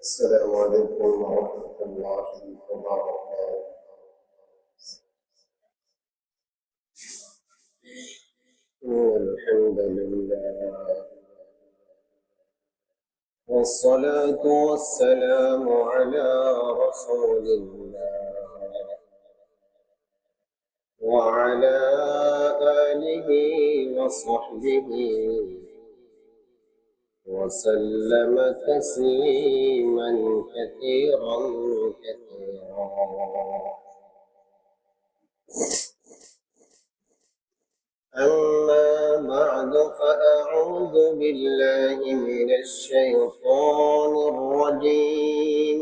السلام عليكم ورحمة الله وبركاته. الحمد لله والصلاة والسلام على رسول الله وعلى آله وصحبه وسلم تسليما كثيرا كثيرا. أما بعد فأعوذ بالله من الشيطان الرجيم.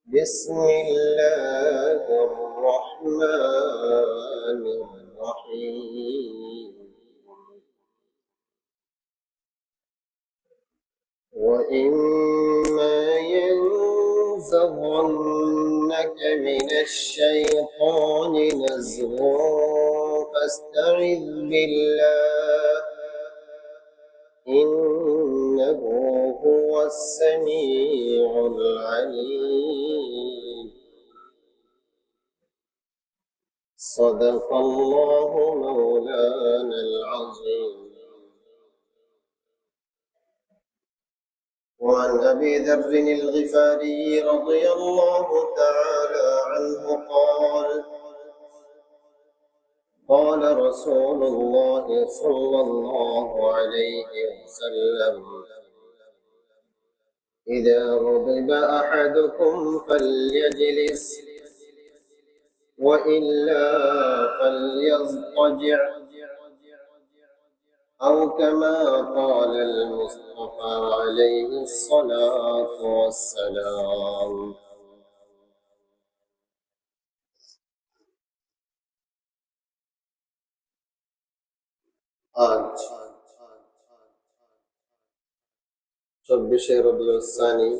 بسم الله الرحمن الرحيم. وإما ينزغنك من الشيطان نزغ فاستعذ بالله إنه هو السميع العليم. صدق الله مولانا العظيم. وعن أبي ذر الغفاري رضي الله تعالى عنه قال رسول الله صلى الله عليه وسلم: إذا غضب أحدكم فليجلس وإلا فليضطجع، أو كما قال المصطفى عليه الصلاة والسلام. আজ 24 রবিউল সানি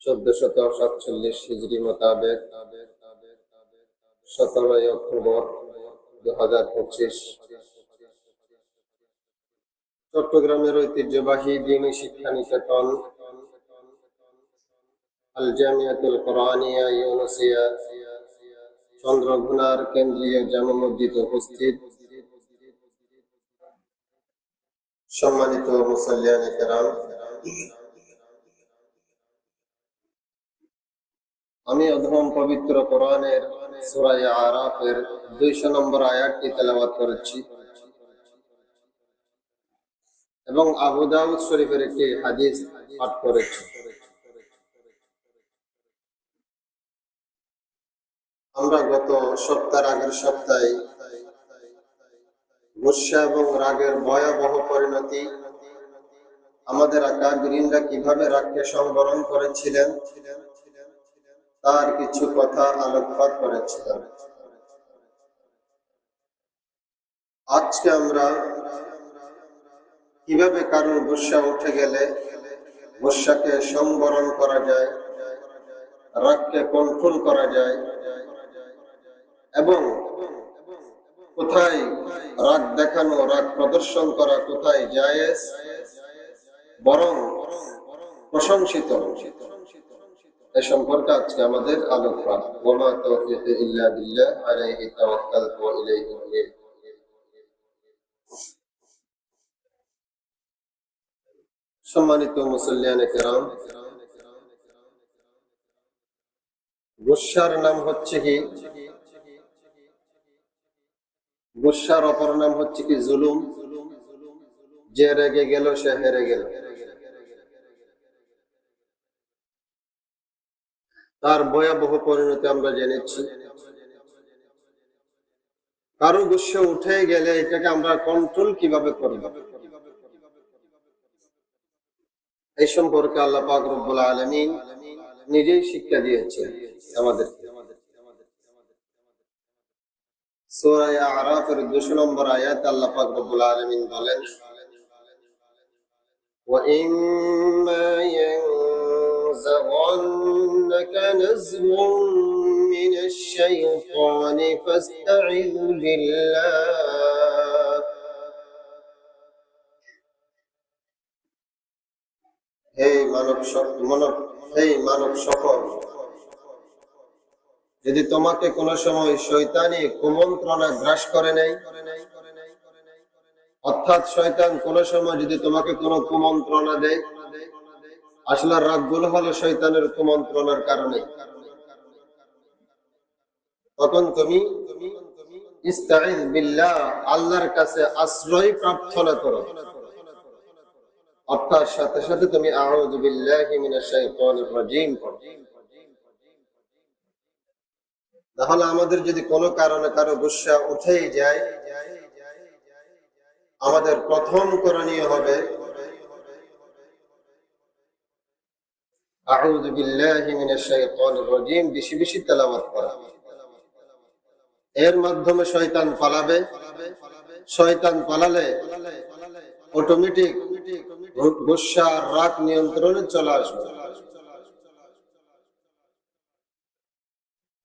1447 হিজরি মোতাবেক 17 অক্টোবর 2025 চট্টগ্রামের ঐতিহ্যবাহী দ্বীনি শিক্ষা নিকেতন আল জামিয়াতুল কোরআনিয়া ইউনুসিয়া চন্দ্রঘোনার কেন্দ্রীয় জামে মসজিদে উপস্থিত সম্মানিত মুসল্লিয়ানে কেরাম, আমি অধম পবিত্র কোরআনের সূরা আরাফের 200 নম্বর আয়াতটি তেলাওয়াত করেছি এবং আবু দাউদ শরীফের একটি হাদিস পাঠ করেছি। আমরা গত আগের সপ্তাহে গুসা এবং রাগের ভয়াবহ পরিণতি, আমাদের আকাবিরিনরা কিভাবে রাগকে সংবরণ করেছিলেন তার কিছু কথা আলোকপাত করেছিলাম। আজকে আমরা কিভাবে কারোর গুসা উঠে গেলে গুসাকে সংবরণ করা যায়, রাগকে কন্ট্রোল করা যায় এবং কোথায় রাগ দেখানো, রাগ প্রদর্শন করা কোথায় জায়েজ বরং প্রশংসিত, এ সম্পর্কে আজকে আমাদের আলোকপাত। ওয়া মা তাওফীকি ইল্লা বিল্লাহ আলাইহি তাওয়াক্কালতু ওয়া ইলাইহি উনীব। সম্মানিত মুসল্লিয়ানে কেরাম, গুসার নাম হচ্ছে কি, গুসার অপর নাম হচ্ছে কি জুলুম। যে রেগে গেল সে হেরে গেল, তার ভয়াবহ পরিণতি আমরা জেনেছি। কারো গুসা উঠে গেলে এটাকে আমরা কন্ট্রোল কিভাবে করব, এই সম্পর্কে আল্লাহ পাক রব্বুল আলামিন নিজেই শিক্ষা দিয়েছেন আমাদেরকে। সূরা আরাফের 200 নম্বর আয়াতে আল্লাহ পাক রব্বুল আলামিন বলেন: وَإِمَّا يَنزَغَنَّكَ نَزْغٌ مِّنَ الشَّيْطَانِ فَاسْتَعِذْ بِاللَّهِ মানব সকল, যদি তোমাকে কোনো সময় শয়তানি কুমন্ত্রণা গ্রাস করে নেই, অর্থাৎ শয়তান কোন সময় যদি তোমাকে কোনো কুমন্ত্রণা দেয়, আসলে রাগগুলো হলো শয়তানের কুমন্ত্রণার কারণে, তখন তুমি ইস্তাইয বিল্লাহ, আল্লাহর কাছে আশ্রয় প্রার্থনা করো, অর্থাৎ সাথে সাথে তুমি আউযু বিল্লাহি মিনাশ শাইতানির রাজীম পড়ো। তাহলে আমাদের যদি কোনো কারণে কারো গুসা উঠেই যায়, আমাদের প্রথম করণীয় হবে আউযু বিল্লাহি মিনাশ শাইতানির রাজীম বেশি বেশি তেলাওয়াত করা। এর মাধ্যমে শয়তান পালাবে, শয়তান পালালে অটোমেটিক গুসা রাগ নিয়ন্ত্রণে চলে আসবে।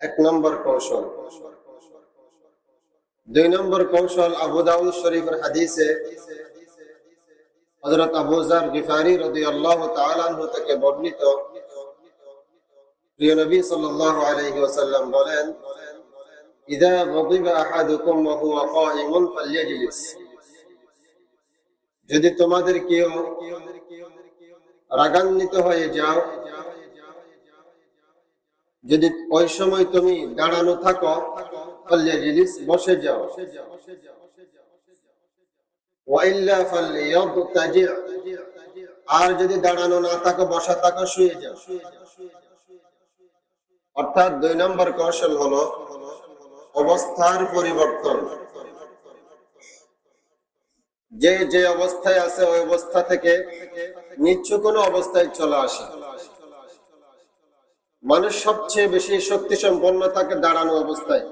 এক নম্বর কৌশল। দুই নম্বর কৌশল, আবু দাউদ শরীফের হাদিসে হযরত আবু যার গিফারি রাদিয়াল্লাহু তাআলা আনহু থেকে বর্ণিত, প্রিয় নবী সাল্লাল্লাহু আলাইহি ওয়াসাল্লাম বলেন, ইযা গাদিবা আহাদুকুম ওয়া হুয়া কায়িমুন ফালইজলিস, যদি তোমাদের কেউ রাগান্বিত হয়ে যাও, যদি ওই সময় তুমি দাঁড়ানো থাকো, ফালইজলিস, বসে যাও, ওয়া ইল্লা ফালইয়াবতাজি, আর যদি দাঁড়ানো না থাকো, বসা থাকো, শুয়ে যাও। অর্থাৎ দুই নম্বর কৌশল হলো অবস্থার পরিবর্তন। যে যে অবস্থায় আছে ওই অবস্থা থেকে নিচু কোনো অবস্থায় চলে আসে। মানুষ সবচেয়ে বেশি শক্তি সম্পন্ন থাকে দাঁড়ানো অবস্থায়,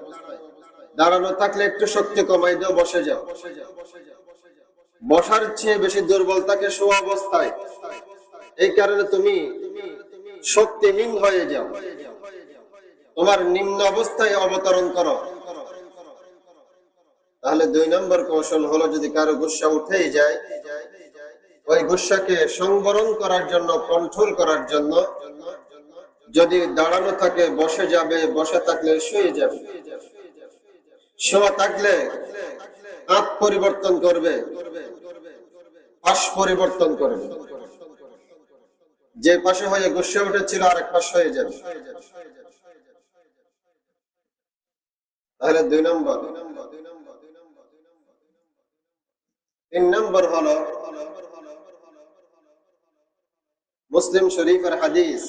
দাঁড়ানো থাকলে একটু শক্তি কমাই দাও, বসে যাও। বসার চেয়ে বেশি দুর্বল থাকে শোয়া অবস্থায়, এই কারণে তুমি শক্তিহীন হয়ে যাও, তোমার নিম্ন অবস্থায় অবতরণ করো। তাহলে দুই নম্বর কৌশল হলো, যদি কারো গুসা উঠেই যায়, ওই গুসাকে সংবরণ করার জন্য, কন্ট্রোল করার জন্য, যদি দাঁড়ানো থাকে বসে যাবে, বসে থাকলে শুয়ে যাবে, শোয়া থাকলে হাত পরিবর্তন করবে, পাশ পরিবর্তন করবে, যে পাশে হয়ে গুসা উঠেছিল আরেক পাশ হয়ে যাবে। তাহলে দুই নম্বর। তিন নম্বর হলো মুসলিম শরীফের হাদিস,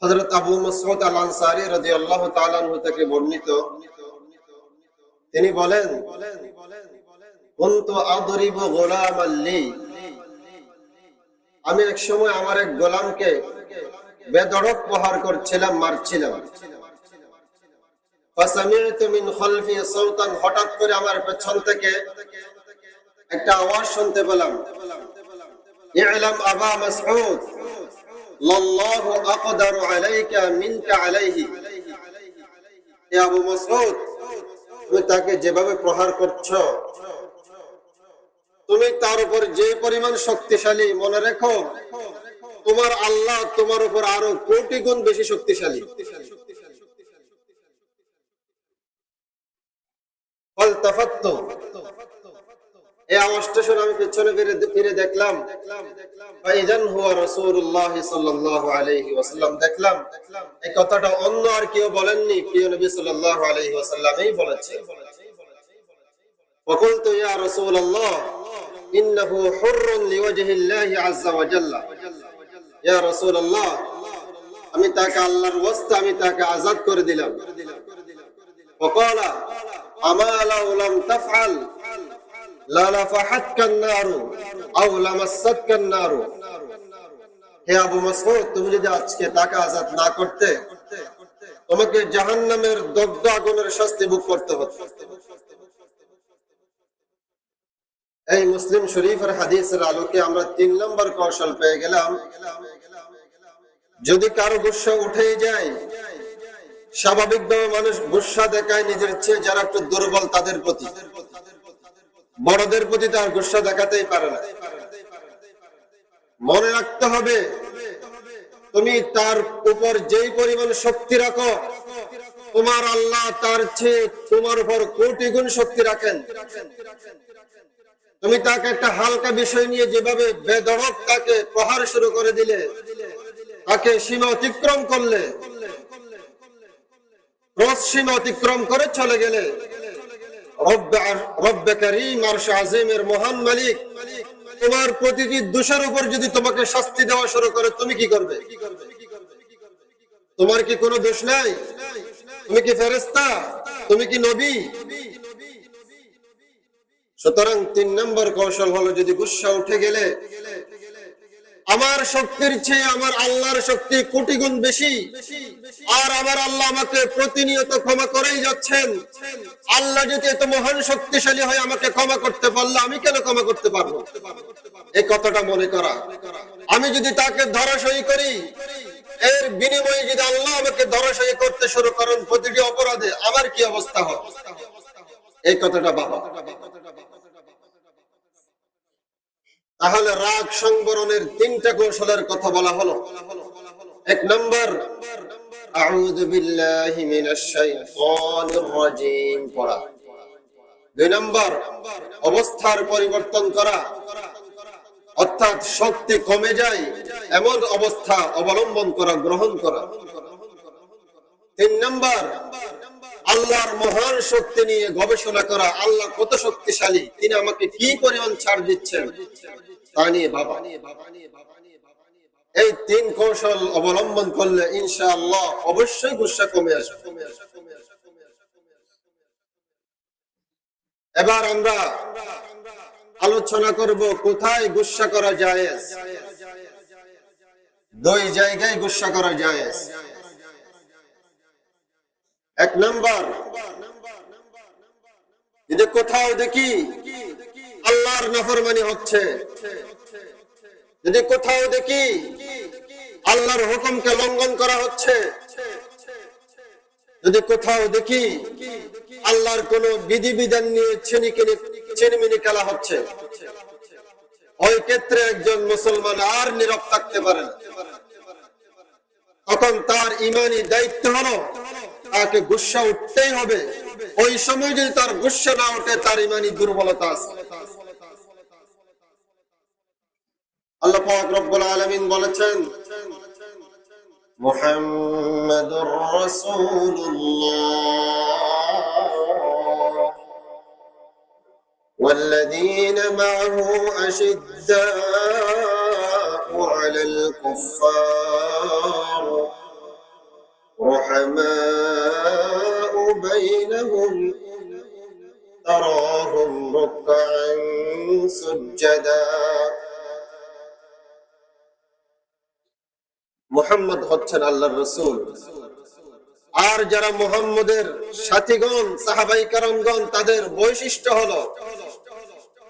হযরত আবু মাসউদ আল আনসারী রাদিয়াল্লাহু তাআলা আনহু থেকে বর্ণিত, তিনি বলেন, কুনতু আদরিবু গুলামান লি, আমি এক সময় আমার এক গোলামকে বেধড়ক প্রহার করছিলাম, মারছিলাম। ফাসামি'তু মিন খালফি সাওতান, হঠাৎ করে আমার পেছন থেকে একটা আওয়াজ শুনতে পেলাম, ই'লাম আবা মাসউদ লাল্লাহু আকদারু আলাইকা মিনকা আলাইহি, হে আবু মাসউদ, তুমি তাকে যেভাবে প্রহার করছো, তুমি তার উপর যে পরিমাণ শক্তিশালী, মনে রেখো তোমার আল্লাহ তোমার উপর আরো কোটি গুণ বেশি শক্তিশালী। ফালতাফাততু, এই আওয়াজটা শুনে আমি পেছনে ফিরে দেখলাম, ফাইজান হুয়া রাসূলুল্লাহ সাল্লাল্লাহু আলাইহি ওয়াসাল্লাম, দেখলাম এই কথাটা অন্য আর কেউ বলেননি, প্রিয় নবী সাল্লাল্লাহু আলাইহি ওয়াসাল্লামই বলেছেন। ফাকুলতু ইয়া রাসূলুল্লাহ ইন্নাহু হুররুন লিওয়াজহিল্লাহি আযজা ওয়া জাল্লা, ইয়া রাসূলুল্লাহ, আমি তাকে আল্লাহর ওয়াস্তে আমি তাকে আযাদ করে দিলাম। ফাকালা আমা লাউ লাম তাফআল লা লাফাহাতকা আন-নারু আও লামাসসাতকা আন-নারু, হে আবু মাসউদ, তুমি যদি আজকে তাকে আযাদ না করতে, তোমাকে জাহান্নামের দগ্ধ আগুনের শাস্তি ভোগ করতে হতো। এই মুসলিম শরীফের হাদিসের আলোকে আমরা তিন নম্বর কৌশল পেয়ে গেলাম, যদি কারো গুসা উঠেই যায়, স্বাভাবিকভাবে মানুষ গুসা দেখায় নিজের চেয়ে যারা একটু দুর্বল তাদের প্রতি, বড়দের প্রতি তার গুসা দেখাতেই পারে না। মনে রাখতে হবে, তুমি তার উপর যেই পরিমাণ শক্তি রাখো, তোমার আল্লাহ তার চেয়ে তোমার উপর কোটি গুণ শক্তি রাখেন। তুমি তাকে একটা হালকা বিষয় নিয়ে যেভাবে বেধড়ক তাকে প্রহার শুরু করে দিলে, তাকে সীমা অতিক্রম করলে, ক্রস সীমা অতিক্রম করে চলে গেলে, রব্বে কারীম আরশ আজিমের মহান মালিক তোমার প্রতিটি দোষের উপর যদি তোমাকে শাস্তি দেওয়া শুরু করে, তুমি কি করবে? তোমার কি কোনো দোষ নাই? তুমি কি ফেরেশতা? তুমি কি নবী? সুতরাং 3 নম্বর কৌশল হলো, যদি গুসা উঠে গেলে, আমার শক্তির চেয়ে আমার আল্লাহর শক্তি কোটি গুণ বেশি, আর আমার আল্লাহ আমাকে প্রতিনিয়ত ক্ষমা করেই যাচ্ছেন। আল্লাহ যদি এত মহান শক্তিশালী হয় আমাকে ক্ষমা করতে পারলে, আমি কেন ক্ষমা করতে পারবো? এই কথাটা মনে করা। আমি যদি তাকে ধরাশয়ী করি, এর বিনিময়ে যদি আল্লাহ আমাকে ধরাশয়ী করতে শুরু করেন প্রতিটি অপরাধে, আমার কি অবস্থা হয়? এই কথাটা বাবা। তাহলে রাগ সংবরণের 3টা কৌশলের কথা বলা হলো। 1 নম্বর, আউযু বিল্লাহি মিনাশ শাইতানির রাজিম পড়া। 2 নম্বর, অবস্থার পরিবর্তন করা, অর্থাৎ শক্তি কমে যায় এমন অবস্থা অবলম্বন করা, গ্রহণ করা। 3 নম্বর, আল্লাহর মহান শক্তি নিয়ে গবেষণা করা, আল্লাহ কত শক্তিশালী, তিনি আমাকে কি পরিমাণ ছাড় দিচ্ছেন তা নিয়ে ভাবা। এই 3 কৌশল অবলম্বন করলে ইনশাআল্লাহ অবশ্যই গুসা কমে আসবে। এবার আমরা আলোচনা করব কোথায় গুসা করা জায়েজ। 2 জায়গায় গুসা করা জায়েজ। 1 নম্বর, যদি কোথাও দেখি আল্লাহর নাফরমানি হচ্ছে, যদি কোথাও দেখি আল্লাহর হুকুমকে লঙ্ঘন করা হচ্ছে, যদি কোথাও দেখি আল্লাহর কোন বিধিবিধান নিয়ে ছিনিমিনি খেলা হচ্ছে, ওই ক্ষেত্রে একজন মুসলমান আর নীরব থাকতে পারে না। তখন তার ঈমানি দায়িত্ব হলো তাকে গুসা উঠতেই হবে। ওই সময় যদি তার গুসা না ওঠে, তার ঈমানি দুর্বলতা আছে। আল্লাহ পাক রব্বুল আলামিন বলেছেন, মুহাম্মাদুর রাসূলুল্লাহ ওয়াল্লাযীনা মা'হু আশিদ্দাউ 'আলাল কুফফার রুহামাউ বাইনহুম তারাহুম রুকআন সুজ্জাদা। মুহাম্মদ হচ্ছেন আল্লাহর রাসূল, আর যারা মুহাম্মদের সাথীগণ, সাহাবায়ে কেরামগণ, তাদের বৈশিষ্ট্য হলো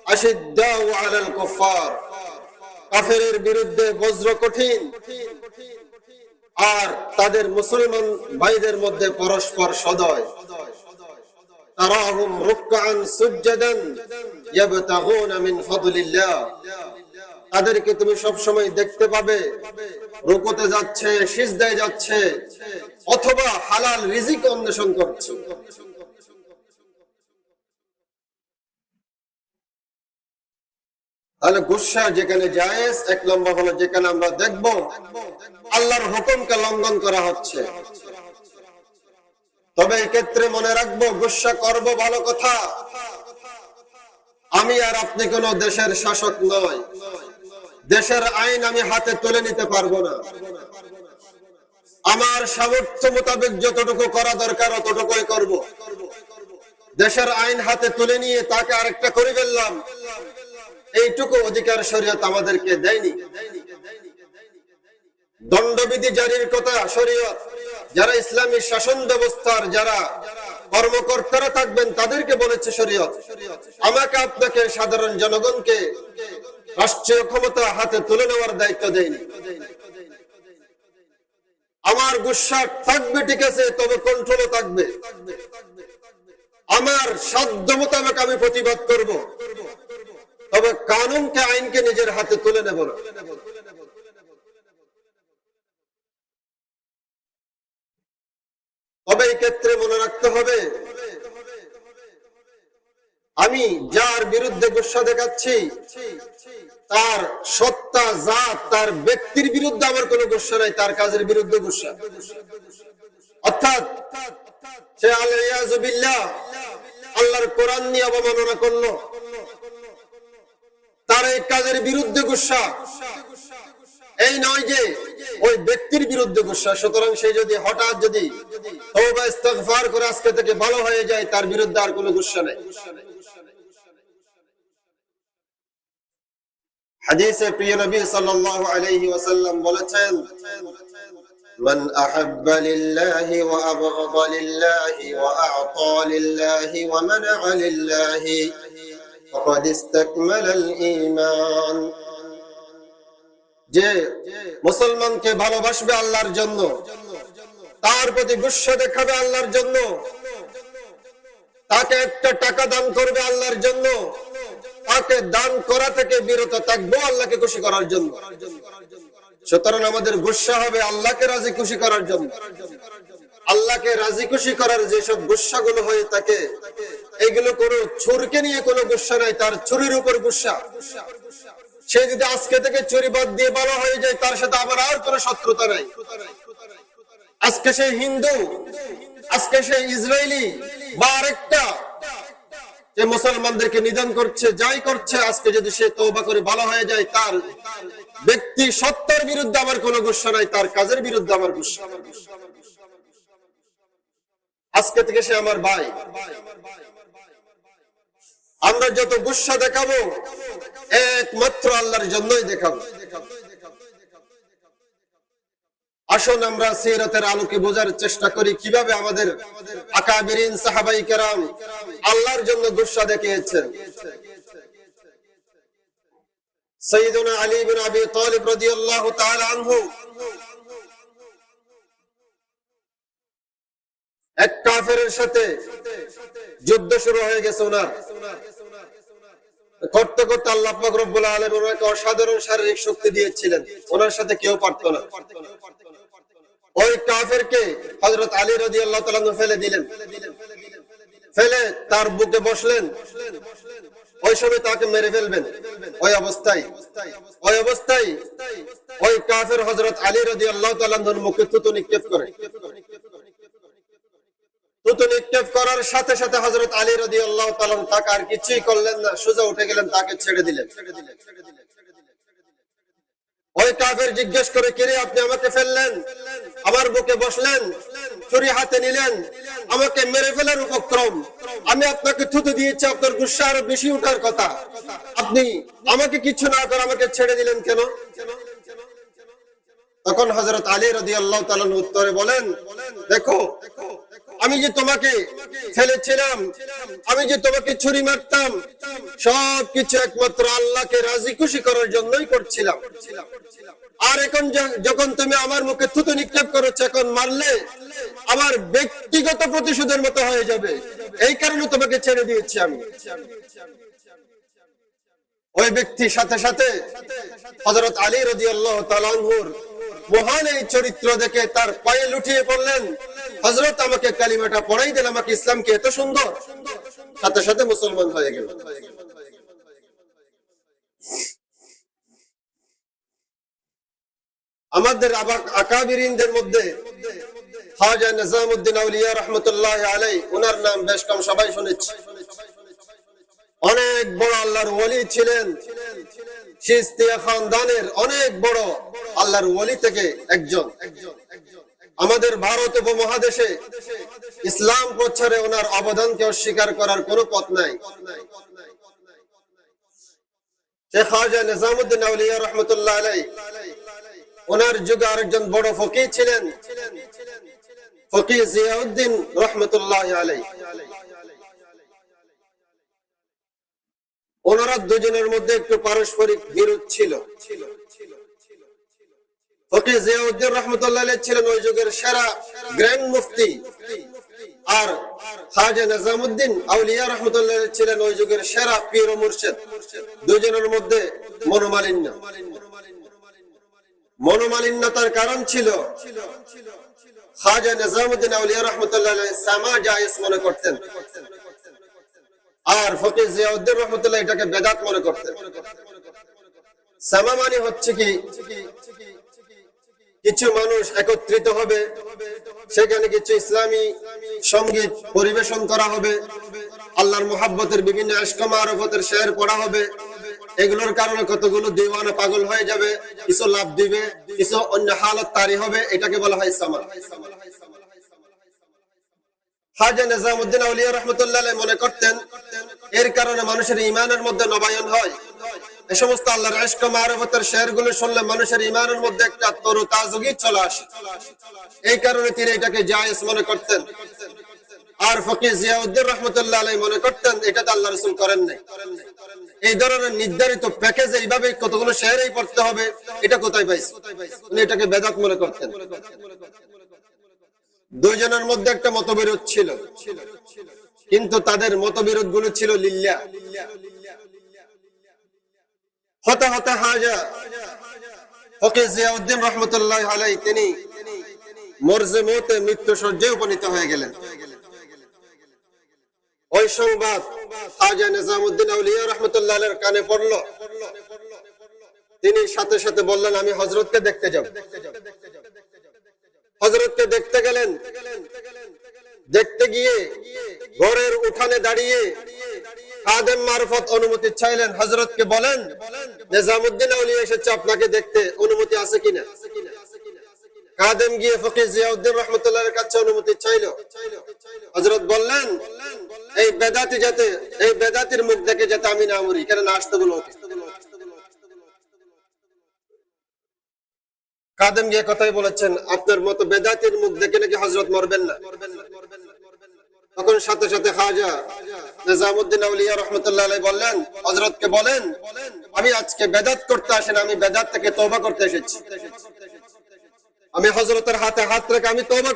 আশিদ্দাউ আলাল কুফফার, কাফেরের বিরুদ্ধে বজ্র কঠিন, আর তাদের মুসলমান ভাইদের মধ্যে পরস্পর সদয়। তারাহুম রুকআন সুজ্জাদান ইয়াবতাগুনা মিন ফাদলিল্লাহ, তাদেরকে তুমি সব সময় দেখতে পাবে রুকুতে যাচ্ছে, সিজদায় যাচ্ছে, অথবা হালাল রিজিক অন্বেষণ করছে। তাহলে গুসা যেখানে জায়েজ, 1 নম্বর হলো যেখানে আমরা দেখব আল্লাহর হুকুমকে লঙ্ঘন করা হচ্ছে। তবে এই ক্ষেত্রে মনে রাখবো, গুসা করব ভালো কথা, আমি আর আপনি কোন দেশের শাসক নয়। দেশের আইন আমি হাতে তুলে নিতে পারবো না। আমার সামর্থ্য মোতাবেক যতটুকু করা দরকার অতটুকুই করব। দেশের আইন হাতে তুলে নিয়ে তাকে আরেকটা করে ফেললাম, এইটুকু অধিকার শরীয়ত আমাদেরকে দেয়নি। দণ্ডবিধি জারির কথা শরীয়ত, যারা ইসলামী শাসন ব্যবস্থার যারা কর্মকর্তারা থাকবেন তাদেরকে বলেছে শরীয়ত। আমাকে আপনাকে সাধারণ জনগণকে রাষ্ট্রীয় ক্ষমতা হাতে তুলে নেওয়ার দায়িত্ব দেয়নি। আমার গুসা থাকবে ঠিক আছে, তবে কন্ট্রোলও থাকবে। আমার সাধ্য মোতাবেক আমি প্রতিবাদ করব, তবে কানুনকে আইনকে নিজের হাতে তুলে নেব না। তবে এই ক্ষেত্রে মনে রাখতে হবে, আমি যার বিরুদ্ধে গুসা দেখাচ্ছি তার সত্তা জাত, তার ব্যক্তির বিরুদ্ধে আমার কোনো গুসা নাই, তার কাজের বিরুদ্ধে গুসা। অর্থাৎ সে আল-ইয়াযু বিল্লাহ আল্লাহর কোরআন নিয়ে অবমাননা করলো, তার এই কাজের বিরুদ্ধে গুসা, এই নয় যে ওই ব্যক্তির বিরুদ্ধে গুসা। সুতরাং সে যদি হঠাৎ যদি তওবা ইস্তিগফার করে আজকে থেকে ভালো হয়ে যায়, তার বিরুদ্ধে আর কোনো গুসা নেই। হাদিসে প্রিয় নবী সাল্লাল্লাহু আলাইহি ওয়াসাল্লাম বলেছেন, মান আহাব্বা লিল্লাহি ওয়া আবগাদা লিল্লাহি ওয়া আ'তা লিল্লাহি ওয়া মানা'a লিল্লাহি ফাকাদ ইসতাকমালাল ঈমান। যে মুসলমানকে ভালোবাসবে আল্লাহর জন্য, তার প্রতি গুসা দেখাবে আল্লাহর জন্য, তাকে একটা টাকা দান করবে আল্লাহর জন্য, তাকে দান করা থেকে বিরত থাকবো আল্লাহকে খুশি করার জন্য। সুতরাং আমাদের গুসা হবে আল্লাহকে রাজি খুশি করার জন্য। আল্লাহকে রাজি খুশি করার যেসব গুসাগুলো হয়ে থাকে, এগুলো কোনো চোরকে নিয়ে কোনো গুসা নাই, তার চুরির উপর গুসা। সে যদি আজকে থেকে চুরি বাদ দিয়ে ভালো হয়ে যায়, তার সাথে আবার আর কোনো শত্রুতা নাই। আজকে সে হিন্দু, আজকে সে ইসরায়েলি বা আরেকটা যে মুসলমানদেরকে নিধন করছে, যাই করছে, আজকে যদি সে তওবা করে ভালো হয়ে যায়, তার ব্যক্তি সত্তার বিরুদ্ধে আমার কোনো গুসা নাই, তার কাজের বিরুদ্ধে আমার গুসা। আজকে থেকে সে আমার ভাই। আমরা যত গুসা দেখাবো একমাত্র আল্লাহর জন্যই দেখাবো। আসুন আমরা সিরাতের আলোকে বোঝার চেষ্টা করি কিভাবে আমাদের আকাবিরিন সাহাবায়ে কেরাম আল্লাহর জন্য গুসা দেখিয়েছেন। সাইয়্যিদুনা আলী ইবনে আবি তালিব রাদিয়াল্লাহু তাআলা আনহু এক কাফেরের সাথে যুদ্ধ শুরু হয়ে গেছে। ওনার করতে করতে আল্লাহ পাক রব্বুল আলামিন ওনাকে অসাধারণ শারীরিক শক্তি দিয়েছিলেন, ওনার সাথে কেউ পারত না। ওই কাফেরকে হযরত আলী রাদিয়াল্লাহু তাআলা আনহু ফেলে দিলেন, ফেলে তার বুকে বসলেন। ওই সময় তাকে মেরে ফেলবেন। ওই অবস্থায় ওই কাফের হযরত আলী রাদিয়াল্লাহু তাআলা আনহুর মুখে থুতু নিক্ষেপ করে। থুতু নিক্ষেপ করার সাথে সাথে হযরত আলী রাদিয়াল্লাহু তাআলা তাকে আর কিছুই করলেন না, সোজা উঠে গেলেন, তাকে ছেড়ে দিলেন। ওই কাফের জিজ্ঞেস করে, কে রে, আপনি আমাকে ফেললেন, আমার বুকে বসলেন, ছুরি হাতে নিলেন, আমাকে মেরে ফেলার উপক্রম, আমি আপনাকে থুতু দিয়েছি, আপনার গুসা আরো বেশি উঠার কথা, আপনি আমাকে কিছু না করে আমাকে ছেড়ে দিলেন কেন? তখন হযরত আলী রাদিয়াল্লাহু তাআলা উত্তরে বলেন, দেখো, আমি যে তোমাকে ফেলেছিলাম, আমি যে তোমাকে ছুরি মারতাম, সবকিছু একমাত্র আল্লাহকে রাজি খুশি করার জন্যই করছিলাম। আর এখন যখন তুমি আমার মুখে থুতু নিক্ষেপ করেছো, এখন মারলে আমার ব্যক্তিগত প্রতিশোধের মতো হয়ে যাবে, এই কারণে তোমাকে ছেড়ে দিয়েছি আমি। ওই ব্যক্তির সাথে সাথে হযরত আলী রাদিয়াল্লাহু তাআলা আনহুর মহান এই চরিত্র দেখে তার পায়ে লুটিয়ে পড়লেন, হযরত আমাকে কালিমাটা পড়াই দেন, আমাকে ইসলাম কি এত সুন্দর, সাথে সাথে মুসলমান হয়ে গেল। আমাদের আকাবিরিনদের মধ্যে খাজা নিজামউদ্দিন আউলিয়া রাহমাতুল্লাহি আলাইহি, ওনার নাম বেশ কম সবাই শুনেছে। অনেক বড় আল্লাহর ওলি ছিলেন, চিশতিয়া খানদানের অনেক বড় আল্লাহর ওলি থেকে একজন। আমাদের ভারত উপমহাদেশে ইসলাম প্রচারে ওনার অবদানকে অস্বীকার করার কোনো পথ নাই। শেখ খাজা নিজামউদ্দিন আউলিয়া রাহমাতুল্লাহি আলাইহি, ওনার যুগে আরেকজন বড় ফকিহ ছিলেন, ফকিহ জিয়াউদ্দিন রাহমাতুল্লাহি আলাইহি। ওনারা দুজনের মধ্যে একটু পারস্পরিক বিরোধ ছিল। ফকিহ জিয়াউদ্দিন রাহমাতুল্লাহি আলাইহি ছিলেন ওই যুগের সেরা গ্র্যান্ড মুফতি, আর খাজা নিজামুদ্দিন আউলিয়া রহমতুল্লাহ ছিলেন ওই যুগের সেরা পীর ও মুর্শিদ। দুজনের মধ্যে মনোমালিন্য। মনোমালিন্যতার কারণ ছিল খাজা নিজামুদ্দিন আউলিয়া রহমতুল্লাহ সামা জায়েজ মনে করতেন, আর ফকিহ জিয়াউদ্দিন রহমতুল্লাহ এটাকে বেদাত মনে করতেন। সামা মানে হচ্ছে কি, কিছু মানুষ একত্রিত হবে, সেখানে কিছু ইসলামী সঙ্গীত পরিবেশন করা হবে, আল্লাহর মুহাব্বতের বিভিন্ন ইশক মারফতের শের পড়া হবে। এগুলোর কারণে কতগুলো দিওয়ানা পাগল হয়ে যাবে, কিছু লাভ দিবে, কিছু অন্য হালত তারি হবে, এটাকে বলা হয় সামা। খাজা নিজামুদ্দিন আউলিয়া রাহমাতুল্লাহ আলাইহি মনে করতেন এর কারণে মানুষের ঈমানের মধ্যে নবায়ন হয়। এই সমস্ত আল্লাহর ইশক মারফতের শেরগুলো শুনলে মানুষের ঈমানের মধ্যে একটা তরতাজগি চলে আসে, এই কারণে তিনি এটাকে জায়েজ মনে করতেন। আর ফকিহ জিয়াউদ্দিন রাহমাতুল্লাহ আলাইহি মনে করতেন এটা তো আল্লাহ রাসূল করেন নাই। এই ধরনের নির্ধারিত প্যাকেজে এইভাবে কতগুলো শেরই পড়তে হবে, এটা কোথায় পাইছে? উনি এটাকে বেদাত মনে করতেন। দুইজনের মধ্যে একটা মতবিরোধ ছিল, কিন্তু তাদের মতবিরোধ গুলো ছিল লিল্লাহ। হতে হতে খাজা ফকিহ জিয়াউদ্দিন রাহমাতুল্লাহ আলাইহি তিনি মরজে মৌতে মৃত্যু শয্যায় উপনীত হয়ে গেলেন। ওই সংবাদ খাজা নিজামুদ্দিন আউলিয়া রাহমাতুল্লাহ আলাইহির কানে পড়ল। তিনি সাথে সাথে বললেন আমি হযরতকে দেখতে যাব। হযরতকে দেখতে গেলেন। দেখতে গিয়ে ঘরের উঠানে দাঁড়িয়ে খাদেম মারফত অনুমতি চাইলেন। হযরতকে বলেন নিজামুদ্দিন আউলিয়া এসেছে আপনাকে দেখতে, অনুমতি আছে কিনা? খাদেম গিয়ে ফকিহ জিয়াউদ্দিন রাহমাতুল্লাহ এর কাছে অনুমতি চাইলো। হযরত বললেন এই বেদাতি যাতে, এই বেদাতির মুখ দেখে যাতে আমি না মরি, কেন না আসতে বলো। খাদেম গিয়ে কথাই বলেছেন আপনার মতো বেদাতির মুখ দেখে নাকি হযরত মরবেন না। তখন সাথে সাথে খাজা নিজামুদ্দিন আউলিয়া রাহমাতুল্লাহ আলাইহি বললেন হযরতকে বলেন আমি আজকে বেদাত করতে আসেন, আমি বেদাত থেকে তওবা করতে এসেছি। আমি হযরতের হাতে হাত রেখে আমি তওবা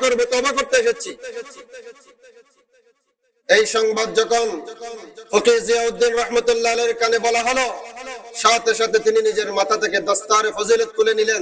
করতে এসেছি। এই সংবাদ যখন ফকিহ জিয়াউদ্দিন রাহমাতুল্লাহ আলাইহির কানে বলা হলো, সাথে সাথে তিনি নিজের মাথা থেকে দস্তারে ফজিলত তুলে নিলেন।